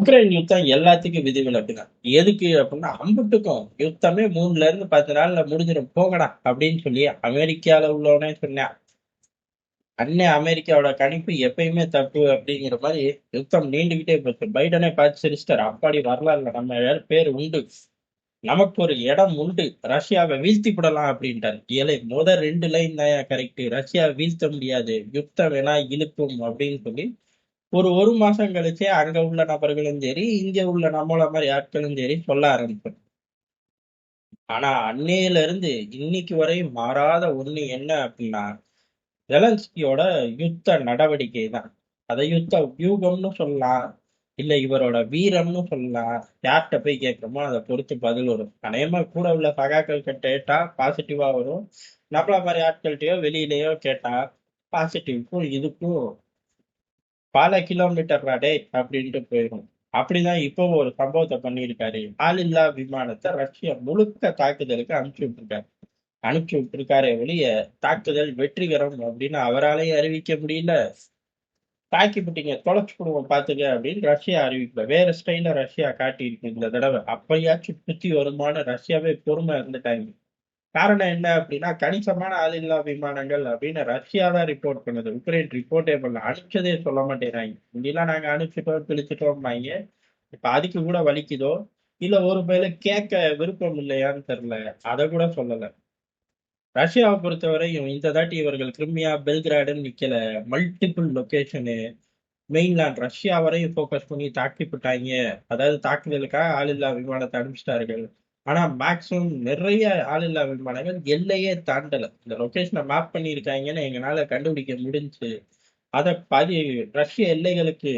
Ukraine யுத்தம் எல்லாத்துக்கும் விதிவிலக்கு தான். எதுக்கு அப்படின்னா, அம்புட்டுக்கும் யுத்தமே 3ல இருந்து 10 நாள்ல முடிஞ்சிடும் போங்கடா அப்படின்னு சொல்லி அமெரிக்கால உள்ளவனே சொன்னான். அண்ணன் அமெரிக்காவோட கணிப்பு எப்பயுமே தப்பு அப்படிங்கிற மாதிரி யுத்தம் நீண்டுகிட்டே போச்சு. பைடனே பார்த்து சிரிச்சிட்டாரு. அப்பாடி வரலாறுல நம்ம பேர் உண்டு, நமக்கு ஒரு இடம் உண்டு, ரஷ்யாவை வீழ்த்தி விடலாம் அப்படின்ட்டாரு. ஏழை முதல் 2 லைன் தான் கரெக்ட். ரஷ்யாவை வீழ்த்த முடியாது, யுத்தம் வேணா இழுக்கும் அப்படின்னு சொல்லி ஒரு மாசம் கழிச்சே அங்க உள்ள நபர்களும் சரி, இங்க உள்ள நம்மள மாதிரி ஆட்களும் சரி சொல்ல ஆரம்பிப்போம். ஆனா அன்னையில இருந்து இன்னைக்கு வரை மாறாத ஒண்ணு என்ன அப்படின்னா, ஜெலன்ஸ்கியோட யுத்த நடவடிக்கை தான். அதை யுத்த வியூகம்னு சொல்லலாம், இல்ல இவரோட வீரம்னு சொல்லலாம். யார்கிட்ட போய் கேட்கிறோமோ அதை பொறுத்து பதில் வரும். அநேகமா கூட உள்ள சகாக்கள் கிட்ட கேட்டா பாசிட்டிவா வரும். நம்மள மாதிரி ஆட்கள்கிட்டயோ வெளியிலயோ கேட்டா பாசிட்டிவ்க்கும் இதுக்கும் பல கிலோமீட்டர் டே அப்படின்ட்டு போயிடும். அப்படிதான் இப்போ ஒரு சம்பவத்தை பண்ணியிருக்காரு. ஆளில்லா விமானத்தை ரஷ்யா முழுக்க தாக்குதலுக்கு அனுப்பிச்சு விட்டுருக்காரே ஒழிய தாக்குதல் வெற்றிகரம் அப்படின்னு அவராலேயே அறிவிக்க முடியல. தாக்கி விட்டீங்க தொலைச்சு விடுவோம் பாத்துக்க அப்படின்னு ரஷ்யா அறிவிக்கல. வேற ஸ்டைல ரஷ்யா காட்டியிருக்கு இந்த தடவை. அப்படியாச்சும் சுத்தி வருமான ரஷ்யாவே பொறுமை இருந்துட்டாங்க. காரணம் என்ன அப்படின்னா, கணிசமான ஆளில்லா விமானங்கள் அப்படின்னு ரஷ்யா தான் ரிப்போர்ட் பண்ணுது. உக்ரைன் ரிப்போர்ட்டே பண்ணல, அனுப்பிச்சதே சொல்ல மாட்டேறாங்க. முன்னெல்லாம் நாங்க அனுப்பிச்சிட்டோம் கிழிச்சிட்டோம்னாங்க. இப்ப அதுக்கு கூட வலிக்குதோ இல்ல ஒரு வேளை கேட்க விருப்பம் இல்லையான்னு தெரியல, அதை கூட சொல்லல. ரஷ்யாவை பொறுத்தவரையும் இந்த தாட்டி இவர்கள் கிரிமியா பெல்கிராடுன்னு நிக்கல, மல்டிபிள் லொகேஷனு மெயின்லேண்ட் ரஷ்யா வரையும் ஃபோக்கஸ் பண்ணி தாக்கிவிட்டாங்க. அதாவது தாக்குதலுக்காக ஆளில்லா விமானத்தை அனுப்பிச்சிட்டார்கள். ஆனா மேக்சிமம் நிறைய ஆளில்லா விமானங்கள் எல்லையே தாண்டல. இந்த லொகேஷனை மேப் பண்ணியிருக்காங்கன்னு எங்களால கண்டுபிடிக்க முடிஞ்சு அதை ரஷ்ய எல்லைகளுக்கு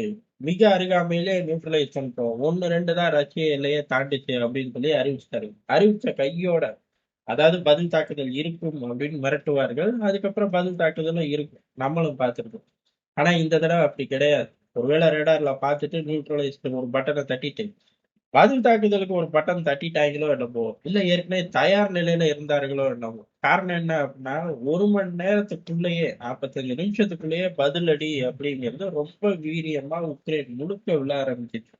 மிக அருகாமையிலே நியூட்ரலைஸ் பண்ணிட்டோம். 1 2 தான் ரஷ்ய எல்லையை தாண்டிச்சு அப்படின்னு சொல்லி அறிவிச்சிட்டாரு. அறிவிச்ச கையோட, அதாவது பதில் தாக்குதல் இருக்கும் அப்படின்னு மிரட்டுவார்கள், அதுக்கப்புறம் பதில் தாக்குதலும் இருக்கும், நம்மளும் பார்த்துருக்கோம். ஆனா இந்த தடவை அப்படி கிடையாது. ஒருவேளை ரேடார்ல பார்த்துட்டு நியூட்ரலைஸ் ஒரு பட்டனை தட்டிட்டு பதில் தாக்குதலுக்கு ஒரு பட்டன் தட்டிட்டாங்களோ என்னமோ, இல்ல ஏற்கனவே தயார் நிலையில இருந்தார்களோ என்னமோ. காரணம் என்ன அப்படின்னா, 1 மணி நேரத்துக்குள்ளேயே 45 நிமிஷத்துக்குள்ளேயே பதிலடி அப்படிங்கிறது ரொம்ப வீரியமா உக்ரைன் முழுக்க விழ ஆரம்பிச்சிச்சு.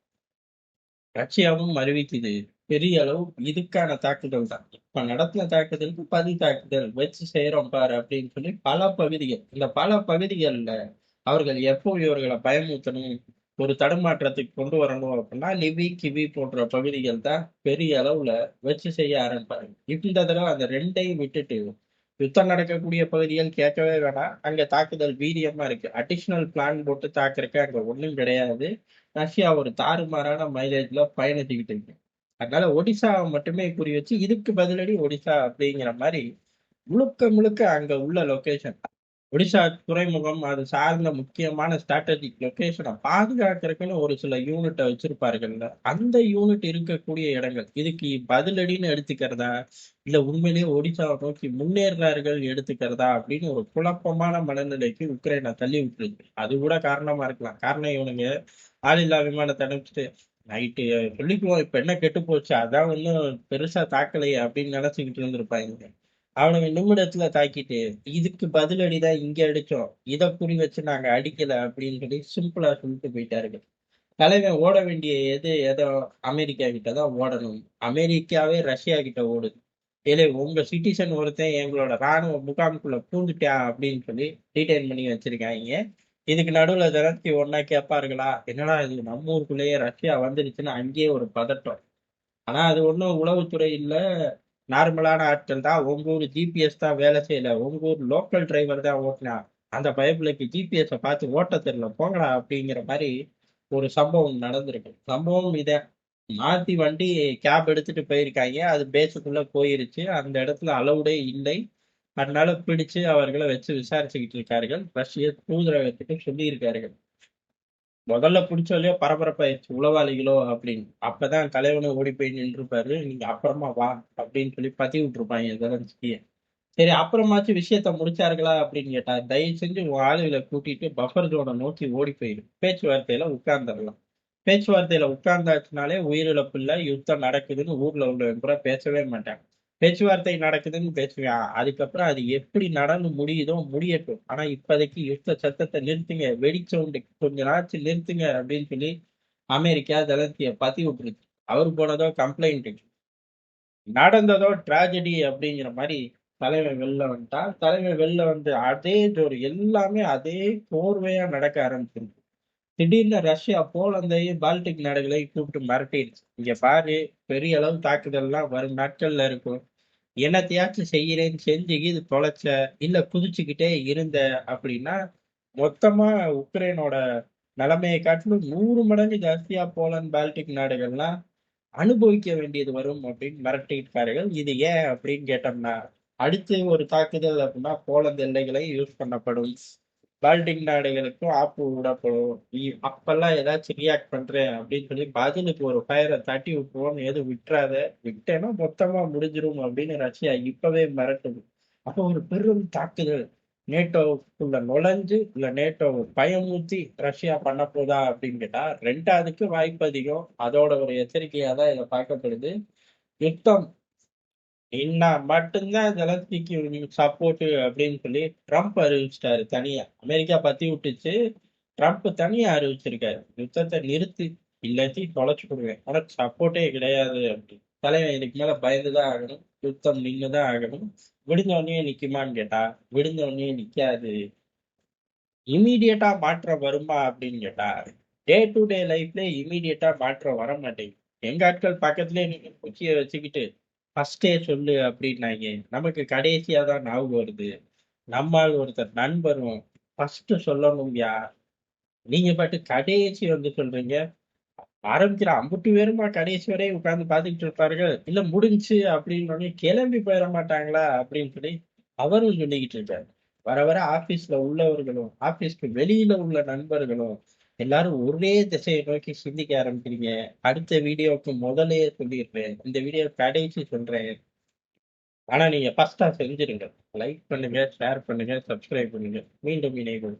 ரஷ்யாவும் அறிவிக்குது பெரிய அளவு இதுக்கான தாக்குதல் தான். இப்ப நடத்தின தாக்குதலுக்கு பதில் தாக்குதல் வச்சு செய்யறோம் பாரு அப்படின்னு சொல்லி பல பகுதிகள், இந்த பல பகுதிகள்ல அவர்கள் எப்போ இவர்களை பயமுறுத்தணும், ஒரு தடுமாற்றத்துக்கு கொண்டு வரணும் அப்படின்னா லிவி கிவி போன்ற பகுதிகள் தான் பெரிய அளவுல வச்சு செய்ய ஆரம்பிப்பாங்க. இந்த தடவை அந்த ரெண்டையும் விட்டுட்டு யுத்தம் நடக்கக்கூடிய பகுதிகள் கேட்கவே வேணாம். அங்க தாக்குதல் வீரியமா இருக்கு. அடிஷனல் பிளான் போட்டு தாக்குறதுக்கு அங்க ஒண்ணும் கிடையாது. ரஷ்யா ஒரு தாறுமாறான மைலேஜ்ல பயணிச்சுக்கிட்டு இருக்கு. அதனால ஒடிசாவை மட்டுமே குறி வச்சு இதுக்கு பதிலடி ஒடிசா அப்படிங்கிற மாதிரி முழுக்க முழுக்க அங்க உள்ள லொகேஷன், ஒடிசா துறைமுகம் அது சார்ந்த முக்கியமான ஸ்ட்ராட்டஜிக் லொகேஷனை பாதுகாக்கிறதுக்குன்னு ஒரு சில யூனிட்டை வச்சிருப்பார்கள்ல, அந்த யூனிட் இருக்கக்கூடிய இடங்கள் இதுக்கு பதிலடின்னு எடுத்துக்கிறதா, இல்ல உண்மையிலேயே ஒடிசாவை நோக்கி முன்னேறார்கள் எடுத்துக்கிறதா அப்படின்னு ஒரு குழப்பமான மனநிலைக்கு உக்ரைனை தள்ளி விட்டுருக்கு. அது கூட காரணமா இருக்கலாம். காரணம் இவனுங்க ஆளில்லா விமானத்தை அனுப்பிச்சிட்டு நைட்டு சொல்லிக்குவோம் இப்ப என்ன கெட்டு போச்சு, அதான் ஒன்றும் பெருசா தாக்கலையே அப்படின்னு நினைச்சுக்கிட்டு இருந்திருப்பாங்க. அவனுங்க நிமிடத்துல தாக்கிட்டு இதுக்கு பதிலடிதான் இங்க அடிச்சோம், இதை குறி வச்சு நாங்க அடிக்கல அப்படின்னு சொல்லி சிம்பிளா சொல்லிட்டு போயிட்டாருங்க. தலைவன் ஓட வேண்டிய எதோ அமெரிக்கா கிட்ட தான் ஓடணும். அமெரிக்காவே ரஷ்யா கிட்ட ஓடுது. ஏலே உங்க சிட்டிசன் ஒருத்தன் எங்களோட ராணுவ முகாமுக்குள்ள பூந்துட்டா அப்படின்னு சொல்லி டீடைன் பண்ணி வச்சிருக்காங்க. இதுக்கு நடுவுல ஜெலன்ஸ்கி ஒன்னா கேட்பார்களா, என்னடா இது நம்ம ஊருக்குள்ளேயே ரஷ்யா வந்துருச்சுன்னு அங்கேயே ஒரு பதட்டம். ஆனா அது ஒண்ணும் உளவுத்துறை இல்ல, நார்மலான ஆட்கள் தான். உங்க ஊர் ஜிபிஎஸ் தான் வேலை செய்யல, உங்க ஊர் லோக்கல் டிரைவர் தான் ஓட்டினா, அந்த பைப்லைக்கு ஜிபிஎஸ் பார்த்து ஓட்ட தெரியல போங்கடா அப்படிங்கிற மாதிரி ஒரு சம்பவம் நடந்திருக்கு. சம்பவம் இத மாத்தி வண்டி கேப் எடுத்துட்டு போயிருக்காங்க, அது பேஸுக்குள்ள போயிருச்சு, அந்த இடத்துல அலவுடே இல்லை. அதனால பிடிச்சு அவர்களை வச்சு விசாரிச்சுக்கிட்டு இருக்கார்கள். ரஷ்ய தூதரகத்துக்கு சொல்லி இருக்கார்கள். முதல்ல பிடிச்சவளையோ பரபரப்பாயிருச்சு உளவாளிகளோ அப்படின்னு. அப்பதான் தலைவனும் ஓடி போய் நின்றுப்பாரு, நீங்க அப்புறமா வா அப்படின்னு சொல்லி பத்தி விட்டுருப்பாங்க ஜெலன்ஸ்கிய. சரி அப்புறமாச்சும் விஷயத்த முடிச்சார்களா அப்படின்னு கேட்டா, தயவு செஞ்சு உன் ஆளுகளை கூட்டிட்டு பஃபர் ஜோனை நோக்கி ஓடி போயிடும், பேச்சுவார்த்தையில உட்கார்ந்துடலாம். பேச்சுவார்த்தையில உட்கார்ந்தாச்சுனாலே உயிரிழப்பு இல்ல, யுத்தம் நடக்குதுன்னு ஊர்ல உள்ளவங்க கூட பேசவே மாட்டாங்க. பேச்சுவார்த்தை நடக்குதுன்னு பேசுவேன், அதுக்கப்புறம் அது எப்படி நடந்து முடியுதோ முடியட்டும், ஆனா இப்போதைக்கு யுத்த சத்தத்தை நிறுத்துங்க, வெடி சவுண்டு கொஞ்ச நாச்சு நிறுத்துங்க அப்படின்னு சொல்லி அமெரிக்கா ஜெலன்ஸ்கிய பத்தி விட்டுருச்சு. அவர் போனதோ கம்ப்ளைண்ட், நடந்ததோ ட்ராஜடி அப்படிங்கிற மாதிரி தலைவன் வெளில வந்துட்டான். தலைவன் வெளில வந்து அதே ஜோடி எல்லாமே அதே கோர்வையா நடக்க ஆரம்பிச்சிருக்கு. திடீர்னு ரஷ்யா போலந்தையும் பால்டிக் நாடுகளையும் கூப்பிட்டு மிரட்டிடுச்சு. இங்க பாரு, பெரிய அளவு தாக்குதல்லாம் வரும் நாட்கள்ல இருக்கும். என்னத்தையாச்சும் செய்யறேன்னு செஞ்சு இது தொலைச்ச, இல்ல குதிச்சுக்கிட்டே இருந்த அப்படின்னா மொத்தமா உக்ரைனோட நிலைமையை காட்டிலும் 100 மடங்கு ஜாஸ்தியா போலந்து பால்டிக் நாடுகள்லாம் அனுபவிக்க வேண்டியது வரும் அப்படின்னு மிரட்டியிருக்கார்கள். இது ஏன் அப்படின்னு கேட்டோம்னா, அடுத்து ஒரு தாக்குதல் அப்படின்னா போலந்து எல்லைகளை யூஸ் பண்ணப்படும், பால்டிக் நாடுகளுக்கும் ஆப்பு விடப்படும். அப்பெல்லாம் ஏதாச்சும் ரியாக்ட் பண்றேன் அப்படின்னு சொல்லி பதிலுக்கு ஒரு ஃபயரை தட்டி விட்டுருவோம்னு எதுவும் விட்டுறாத, விட்டேன்னா மொத்தமா முடிஞ்சிரும் அப்படின்னு ரஷ்யா இப்பவே மிரட்டுது. அப்போ ஒரு பெரும் தாக்குதல் நேட்டோக்குள்ள நுழைஞ்சு இல்ல நேட்டோ பயமூத்தி ரஷ்யா பண்ண போதா அப்படின்னு கேட்டா ரெண்டாவதுக்கு வாய்ப்பு அதிகம். அதோட ஒரு எச்சரிக்கையா தான் இதை பார்க்கப்படுது. யுத்தம் என்ன மட்டும்தான் ஜெலன்ஸ்கிக்கு சப்போர்ட் அப்படின்னு சொல்லி ட்ரம்ப் அறிவிச்சிட்டாரு தனியா. அமெரிக்கா பத்தி விட்டுச்சு, ட்ரம்ப் தனியா அறிவிச்சிருக்காரு யுத்தத்தை நிறுத்தி, இல்லாட்டி தொலைச்சு கொடுவேன், உனக்கு சப்போர்ட்டே கிடையாது அப்படி. தலைவன் இதுக்கு மேல பயந்துதான் ஆகணும், யுத்தம் நின்னுதான் ஆகணும். விடுஞ்ச உடனே நிக்குமான்னு கேட்டா விடுஞ்ச உடனே நிக்காது. இமீடியட்டா மாற்றம் வருமா அப்படின்னு கேட்டா டே டு டே லைஃப்ல இமீடியட்டா மாற்றம் வர மாட்டேங்குது. எங்க ஆட்கள் பக்கத்துலயே நீங்க குச்சியை வச்சுக்கிட்டு ஃபர்ஸ்டே சொல்லு அப்படின்னாங்க. நமக்கு கடைசியா தான் ஞாபகம் வருது. நம்மால் ஒருத்தர் நண்பரும் ஃபர்ஸ்ட் சொல்லணும்யா, நீங்க பாட்டு கடைசி வந்து சொல்றீங்க. ஆரம்பிக்கிற அம்புட்டு பேருமா கடைசி வரை உட்கார்ந்து பார்த்துக்கிட்டு இருப்பார்கள், இல்ல முடிஞ்சு அப்படின்னு உடனே கிளம்பி போயிட மாட்டாங்களா அப்படின்னு சொல்லி அவரும் சொல்லிக்கிட்டு இருக்காரு. வர வர ஆபீஸ்ல உள்ளவர்களும் ஆபீஸ்க்கு வெளியில உள்ள நண்பர்களும் எல்லாரும் ஒரே திசையை நோக்கி சிந்திக்க ஆரம்பிக்கிறீங்க. அடுத்த வீடியோவுக்கு முதலே சொல்லிடுறேன், இந்த வீடியோ கடைசி சொல்றேன், ஆனா நீங்க ஃபர்ஸ்டா செஞ்சிருங்க. லைக் பண்ணுங்க, ஷேர் பண்ணுங்க, சப்ஸ்கிரைப் பண்ணுங்க. மீண்டும் இணைவோம்.